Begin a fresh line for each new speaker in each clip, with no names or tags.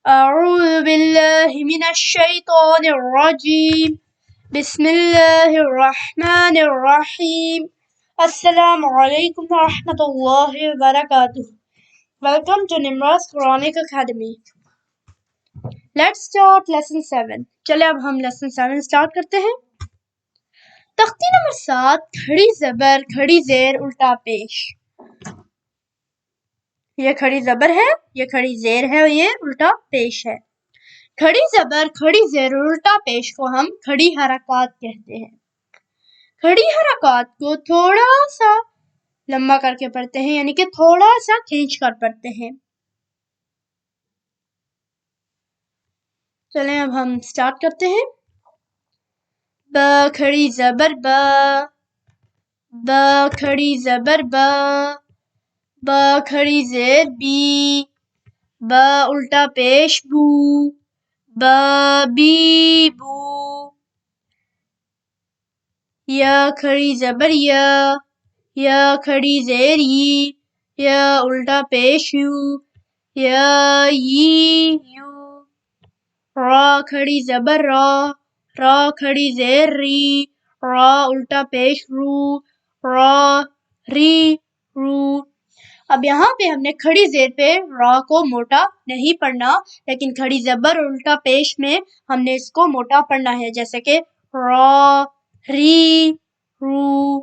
أعوذ بالله من الشيطان الرجيم بسم الله الرحمن الرحيم السلام عليكم ورحمة الله وبركاته. Welcome to Nimra's Quranic Academy. Let's start lesson 7. چلے اب ہم lesson 7 start کرتے ہیں. تختی نمبر 7 کھڑی زبر کھڑی زیر الٹا پیش. یہ کھڑی زبر ہے، یہ کھڑی زیر ہے اور یہ الٹا پیش ہے. کھڑی زبر کھڑی زیر الٹا پیش کو ہم کھڑی حرکات کہتے ہیں. کھڑی حرکات کو تھوڑا سا لمبا کر کے پڑھتے ہیں، یعنی کہ تھوڑا سا کھینچ کر پڑھتے ہیں. چلیں اب ہم سٹارٹ کرتے ہیں. ب کھڑی زبر ب، ب کھڑی زبر ب، ب کھڑی زیر بی، ب الٹا پیش بو، ب بی بو. یا کھڑی زبر یا، یا کھڑی زیر ی، یا الٹا پیش یو، یا ی یو. را کھڑی زبر را، را کھڑی زیر ری، را الٹا پیش رو، را ری رو. اب یہاں پہ ہم نے کھڑی زیر پہ را کو موٹا نہیں پڑھنا، لیکن کھڑی زبر اور الٹا پیش میں ہم نے اس کو موٹا پڑھنا ہے، جیسے کہ را ری رو.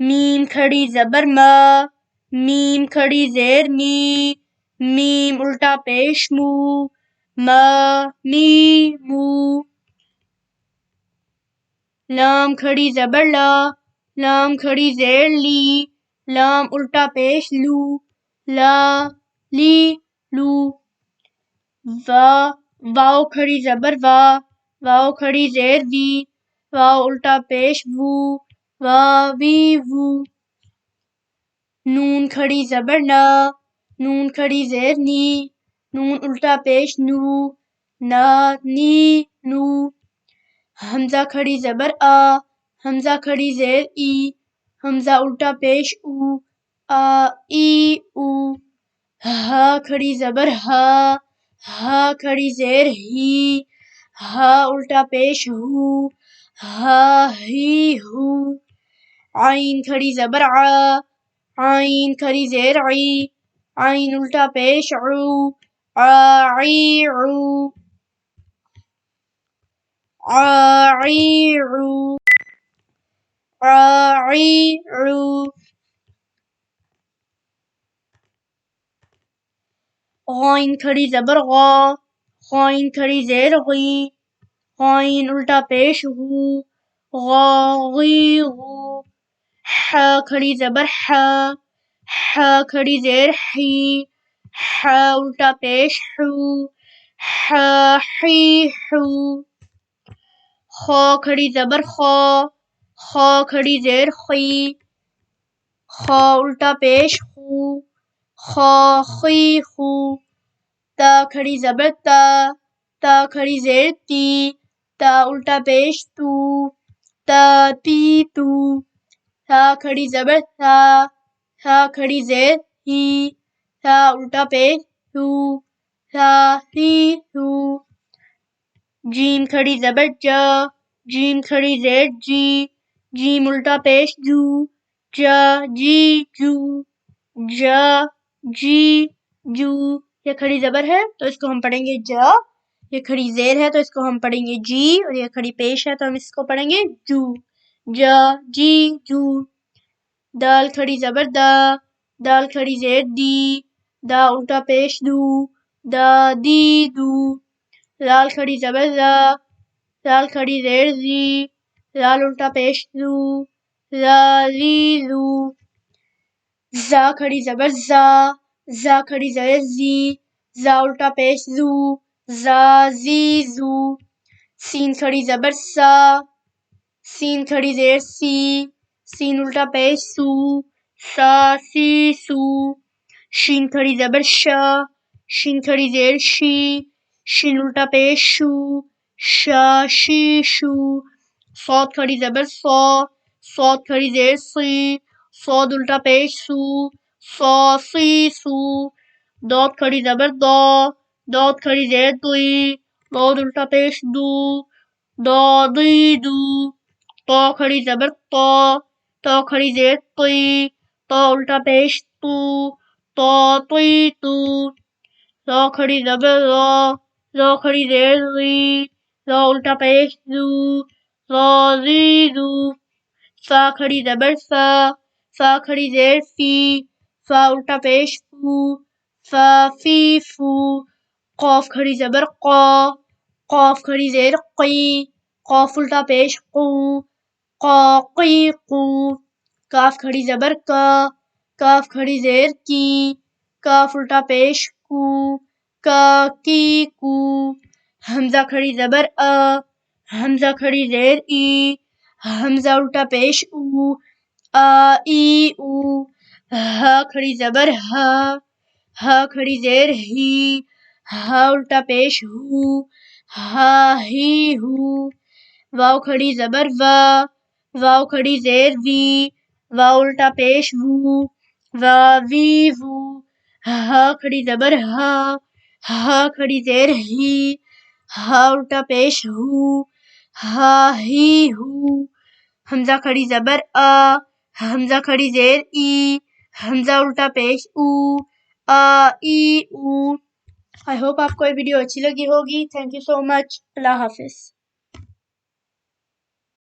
میم کھڑی زبر ما، میم کھڑی زیر می، میم الٹا پیش مو، ما می مو. لام کھڑی زبر لا، لام کھڑی زیر لی، لام الٹا پیش لو، لا لی لو. واو کھڑی زبر وا، واو کھڑی زیر وی، واو الٹا پیش وو، وا وی وو. نون کھڑی زبر نا، نون کھڑی زیر نی، نون الٹا پیش نو، نا نی نو. حمزہ کھڑی زبر آ، حمزہ کھڑی زیر ای، حمزہ الٹا پیش او، آ ای او. ہا کھڑی زبر ہا، ہا کھڑی زیر ہی، ہا الٹا پیش ہو، ہا ہی ہو. عین کھڑی زبر آ، عین کھڑی زیر عی، عین الٹا پیش عو، آ عی عو، آ عی عو، آ عی عو. غائن کھڑی زبر غا، غائن کھڑی زیر غی، غائن الٹا پیش غو، غا غی غو. حا کھڑی زبر حا، حا کھڑی زیر حی، حا الٹا پیش حو، حا حی حو. خا کھڑی زبر خا، خا کھڑی زیر خی، خا الٹا پیش خو، خا خی خو. تا کھڑی زبر تا، تا کھڑی زیر تی، تا الٹا پیش تو، تا تی تو. تا کھڑی زبر تا، تا کھڑی زیر ہی، تا الٹا پیش تو، تا تی تو. جیم کھڑی زبر جا، جیم کھڑی زیر جی، جیم الٹا پیش جو، جا جی جو، جا جی جو. یہ کھڑی زبر ہے تو اس کو ہم پڑھیں گے جا، یہ کھڑی زیر ہے تو اس کو ہم پڑھیں گے جی، اور یہ کھڑی پیش ہے تو ہم اس کو پڑھیں گے جو، جا جی جو. دال کھڑی زبر دا، دال کھڑی زیر دی، دا الٹا پیش دو، دا دی دو. لال کھڑی زبر زا، لال کھڑی زیر زی، لال الٹا پیش زو، زا زی زو. زا کھڑی زبر زا، زا کھڑی زیر زی، زا الٹا پیش زو، زا زی زو. سین کھڑی زبر سا، سین کھڑی زیر سی، سین الٹا پیش سو، سا سی سو. شین کھڑی زبر شا، شین کھڑی زیر شی، شین الٹا پیش شو، شا شی شو. صاد کھڑی زبر سا، صاد کھڑی زیر سی، صاد الٹا پیش سو، سا سی سو. داد کھڑی زبر دا، داد کھڑی زیر دوئی داد الٹا پیش دو دادی دو طا کھڑی زبر طا کھڑی زیر طی طا الٹا پیش طا طی تو را کھڑی زبر را کھڑی زیر ری را الٹا پیش را زی زو فا کھڑی زبر فا کھڑی زیر فا الٹا پیش فا فی فو قاف کھڑی زبر قاف کھڑی زیر قاف الٹا پیش قی قو کاف کھڑی زبر کاف کھڑی زیر کاف الٹا پیش کی کو حمزہ کھڑی زبر حمزہ کھڑی زیر حمزہ الٹا پیش ای او ہا کھڑی زبر ہا کھڑی زیر ہا الٹا پیش ہا ہی ہو واو کھڑی زبر واو کھڑی زیر واو الٹا پیش وی وو ہا کھڑی زبر ہا کھڑی زیر ہا الٹا پیش ہا ہی ہو حمزہ کھڑی زبر حمزہ کھڑی زیر حمزہ الٹا پیش ای او. I hope آپ کو یہ ویڈیو اچھی لگی ہوگی. تھینک یو سو مچ. اللہ حافظ.